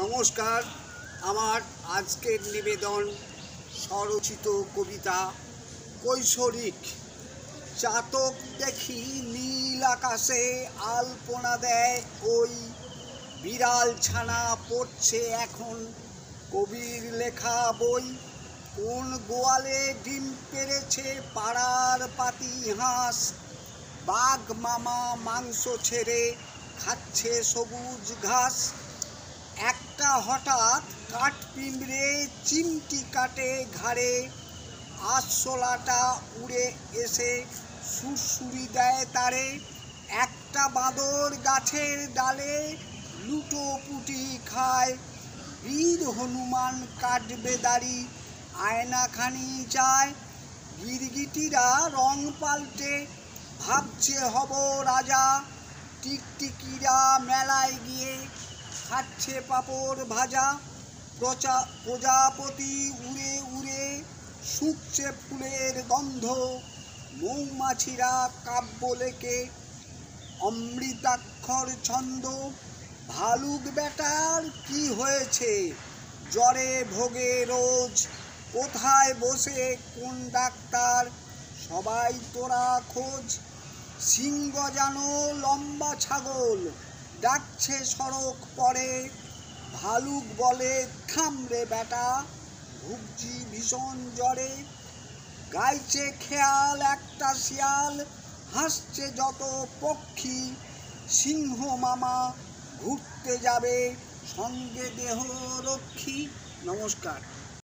নমস্কার। আমার আজকের নিবেদন স্বরচিত কবিতা কৈশোরিক। চাতক দেখি নীল আকাশে আলপনা দেয়, ওই বিড়াল ছানা পড়ছে এখন কবির লেখা বই। কোন গোয়ালে ডিম পেড়েছে পাড়ার পাতি হাঁস, বাঘ মামা মাংস ছেড়ে খাচ্ছে সবুজ ঘাস। একটা হঠাৎ কাঠ পিঁমড়ে চিমটি কাটে ঘাড়ে, আরশোলাটা উড়ে এসে সুরসুরি দেয় তারে। একটা বাঁদর গাছের ডালে লুটোপুটি খায়, বীর হনুমান কাটবে দাড়ি আয়নাখানি চায়। গিরগিটিরা রং পাল্টে ভাবছে হব রাজা, টিকটিকিরা মেলায় গিয়ে খাচ্ছে পাঁপড় ভাজা। প্রজাপতি উড়ে উড়ে শুঁকছে ফুলের গন্ধ, মৌমাছিরা কাব্য লেখে অমৃতাক্ষর ছন্দ। ভালুক বেটার কি হয়েছে জ্বরে ভোগে রোজ, কোথায় বসে কোন ডাক্তার সবাই তোরা খোঁজ। সিংহ যেন লম্বা ছাগল ডাকছে সড়ক পরে, ভালুক বলে থামরে বেটা ভুগছি ভীষণ জ্বরে। গাইছে খেয়াল একটা শিয়াল, হাসছে যত পক্ষী, সিংহ মামা ঘুরতে যাবে সঙ্গে দেহ রক্ষী। নমস্কার।